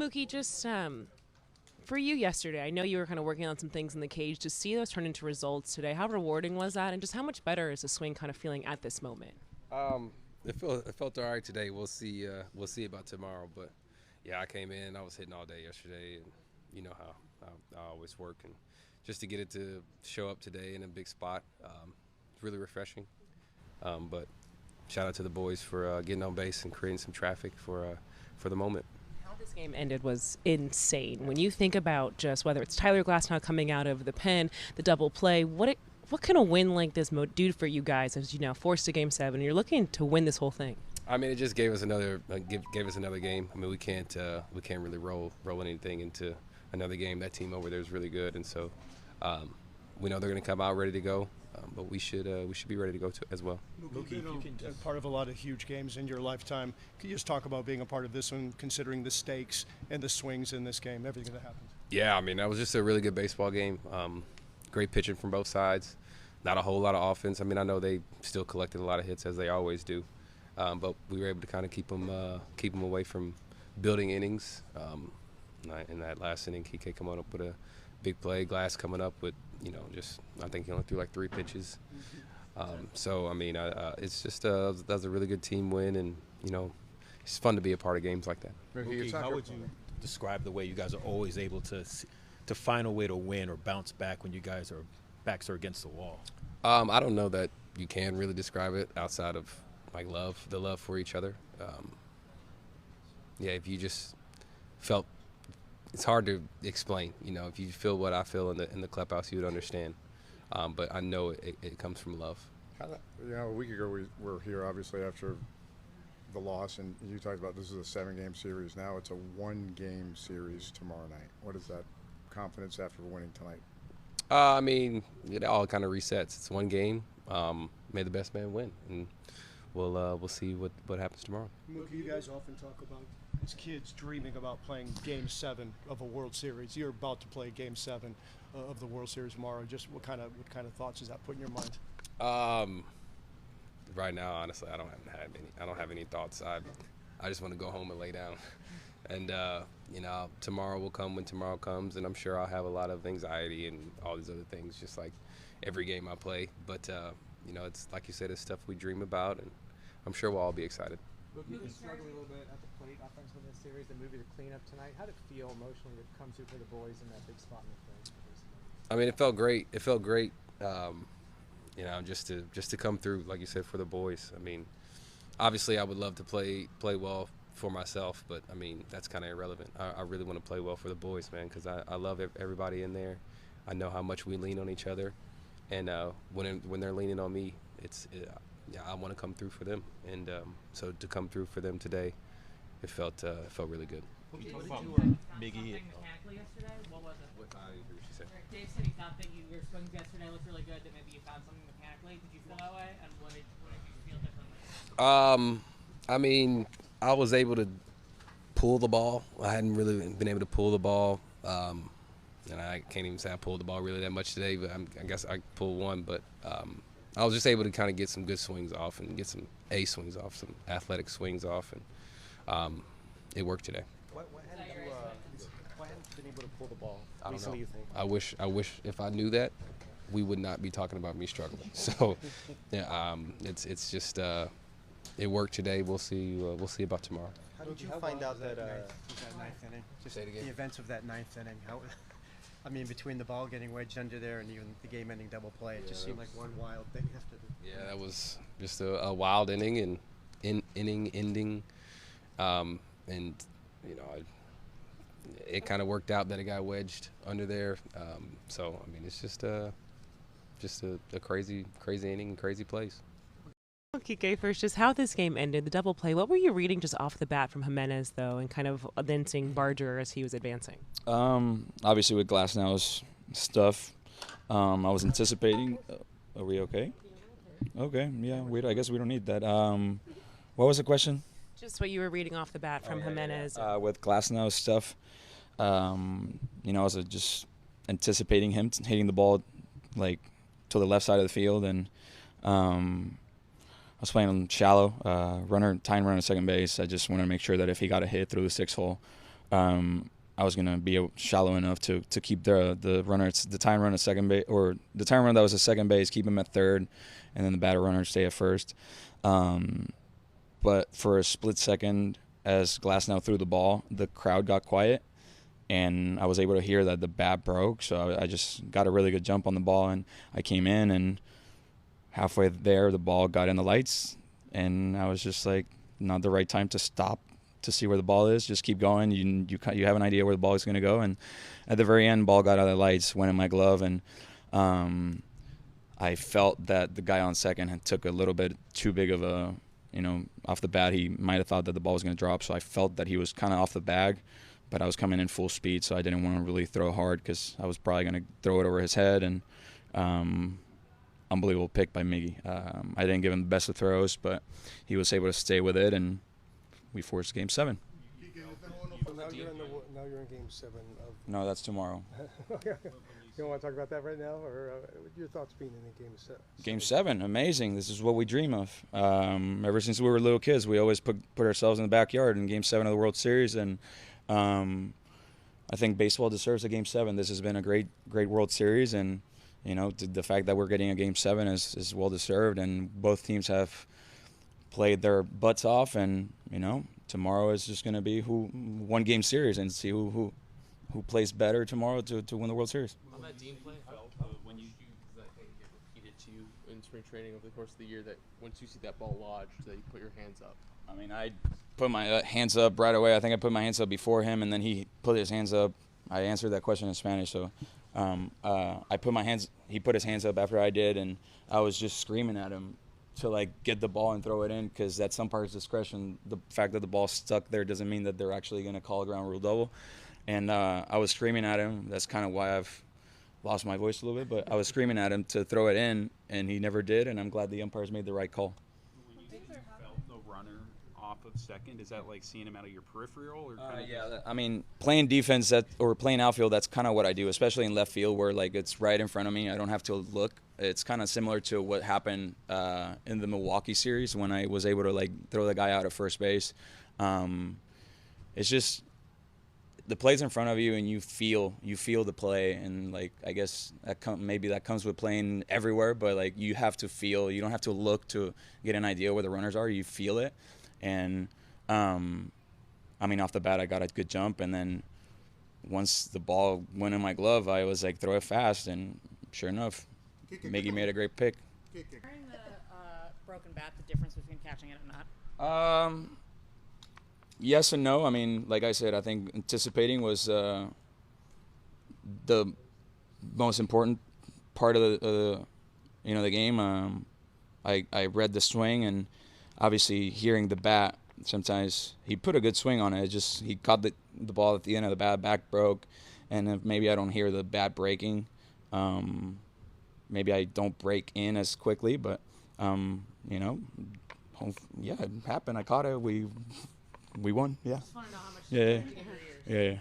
Mookie, just for you yesterday, I know you were kind of working on some things in the cage. To see those turn into results today, how rewarding was that? And just how much better is the swing kind of feeling at this moment? It felt all right today. We'll see. We'll see about tomorrow. But yeah, I came in. I was hitting all day yesterday, and you know how I always work. And just to get it to show up today in a big spot, it's really refreshing. But shout out to the boys for getting on base and creating some traffic for the moment. How this game ended was insane. When you think about just whether it's Tyler Glasnow coming out of the pen, the double play, what can a win like this do for you guys as you now forced to Game 7? You're looking to win this whole thing. I mean, it just gave us another game. I mean, we can't really roll anything into another game. That team over there is really good, and so we know they're going to come out ready to go. But we should be ready to go as well. Mookie, you can part of a lot of huge games in your lifetime. Can you just talk about being a part of this one, considering the stakes and the swings in this game, everything that happened? Yeah, I mean, that was just a really good baseball game. Great pitching from both sides. Not a whole lot of offense. I mean, I know they still collected a lot of hits as they always do, but we were able to kind of keep them away from building innings. In that last inning, Kike coming up with a big play. Glass coming up with, I think he only threw like 3 pitches. So I mean, it's just that's a really good team win, and it's fun to be a part of games like that. Mookie, how would you describe the way you guys are always able to find a way to win or bounce back when you guys backs are against the wall? I don't know that you can really describe it outside of like the love for each other. If you just felt, it's hard to explain. If you feel what I feel in the clubhouse, you would understand. But I know it comes from love. A week ago we were here obviously after the loss, and you talked about this is a 7-game series. Now it's a 1-game series tomorrow night. What is that confidence after winning tonight? I mean, it all kind of resets. It's 1 game. May the best man win, and we'll see what happens tomorrow. Mookie, you guys often talk about as kids dreaming about playing Game 7 of a World Series. You're about to play Game 7 of the World Series tomorrow. Just what kind of thoughts does that put in your mind? Right now, honestly, I don't have any thoughts. I just want to go home and lay down. And tomorrow will come when tomorrow comes, and I'm sure I'll have a lot of anxiety and all these other things, just like every game I play. But it's like you said, it's stuff we dream about, and I'm sure we'll all be excited. You've been struggling a little bit at the plate offensively in this series, then moving to cleanup tonight. How did it feel emotionally to come through for the boys in that big spot in the frame? I mean, it felt great. It felt great, just to come through, like you said, for the boys. I mean, obviously, I would love to play well for myself, but I mean, that's kind of irrelevant. I really want to play well for the boys, man, because I love everybody in there. I know how much we lean on each other, and when they're leaning on me, I want to come through for them, and so to come through for them today, it felt really good. What did you, Miggy? Mechanically yesterday? What was it? I didn't hear what she said. Dave said he thought that your swings yesterday looked really good, that maybe you found something mechanically. Did you feel that way? And what did you feel differently? I mean, I was able to pull the ball. I hadn't really been able to pull the ball. And I can't even say I pulled the ball really that much today, but I guess I pulled one. But I was just able to kind of get some good swings off and get some A swings off, some athletic swings off, and it worked today. Why hadn't you been able to pull the ball I recently, don't you think? know. I wish if I knew that, we would not be talking about me struggling. So, yeah, it's just it worked today. We'll see about tomorrow. How did you find out that ninth inning? Just Say it again. the events of that 9th inning. I mean, between the ball getting wedged under there and even the game-ending double play, it just seemed like one wild thing after the. Yeah, that was just a wild inning and inning ending, and it kind of worked out that it got wedged under there. So I mean, it's just a crazy inning and crazy plays. Kike, first, just how this game ended, the double play. What were you reading just off the bat from Jimenez, though, and kind of then seeing Barger as he was advancing? Obviously, with Glasnow's stuff, I was anticipating. Are we okay? Okay, yeah. I guess we don't need that. What was the question? Just what you were reading off the bat from Jimenez. With Glasnow's stuff, I was just anticipating him hitting the ball like to the left side of the field, and I was playing shallow, tying runner at second base. I just wanted to make sure that if he got a hit through the 6 hole, I was gonna be shallow enough to keep the runner, the time run at second base, or the time run that was at second base, keep him at third, and then the batter runner stay at first. But for a split second, as Glasnow threw the ball, the crowd got quiet, and I was able to hear that the bat broke. So I just got a really good jump on the ball, and I came in, and halfway there, the ball got in the lights, and I was just like, not the right time to stop to see where the ball is. Just keep going. You have an idea where the ball is going to go, and at the very end, ball got out of the lights, went in my glove, and I felt that the guy on second had took a little bit too big of a, off the bat, he might have thought that the ball was going to drop, so I felt that he was kind of off the bag, but I was coming in full speed, so I didn't want to really throw hard because I was probably going to throw it over his head, and unbelievable pick by Miggy. I didn't give him the best of throws, but he was able to stay with it, and we forced Game 7. Now you're in Game 7 of. No, that's tomorrow. You don't want to talk about that right now, or your thoughts being in Game 7? Game 7, amazing. This is what we dream of. Ever since we were little kids, we always put ourselves in the backyard in Game 7 of the World Series, and I think baseball deserves a Game 7. This has been a great World Series, and the fact that we're getting a Game 7 is well deserved, and both teams have played their butts off, and tomorrow is just going to be one game series, and see who plays better tomorrow to win the World Series. On that Dean play, when you that thing get repeated to you in spring training over the course of the year, that once you see that ball lodged, that you put your hands up. I mean, I put my hands up right away. I think I put my hands up before him, and then he put his hands up. I answered that question in Spanish, so I put my hands. He put his hands up after I did, and I was just screaming at him to get the ball and throw it in, because at some parts discretion, the fact that the ball stuck there doesn't mean that they're actually going to call a ground rule double. And I was screaming at him. That's kind of why I've lost my voice a little bit, but I was screaming at him to throw it in, and he never did, and I'm glad the umpires made the right call. When you felt the runner off of second, is that like seeing him out of your peripheral? Or yeah, I mean, playing defense or playing outfield, that's kind of what I do, especially in left field where it's right in front of me. I don't have to look. It's kind of similar to what happened in the Milwaukee series when I was able to throw the guy out at first base. It's just the play's in front of you, and you feel the play, and I guess maybe that comes with playing everywhere, but you have to feel. You don't have to look to get an idea where the runners are. You feel it, and I mean, off the bat, I got a good jump, and then once the ball went in my glove, I was throw it fast, and sure enough, Miggy made a great pick. During the broken bat, the difference between catching it and not? Yes and no. I mean, like I said, I think anticipating was the most important part of the game. I read the swing, and obviously hearing the bat, sometimes he put a good swing on it. He caught the ball at the end of the bat, back broke, and maybe I don't hear the bat breaking. Maybe I don't break in as quickly, but yeah, it happened. I caught it. We won. Yeah. Just want to know how much yeah.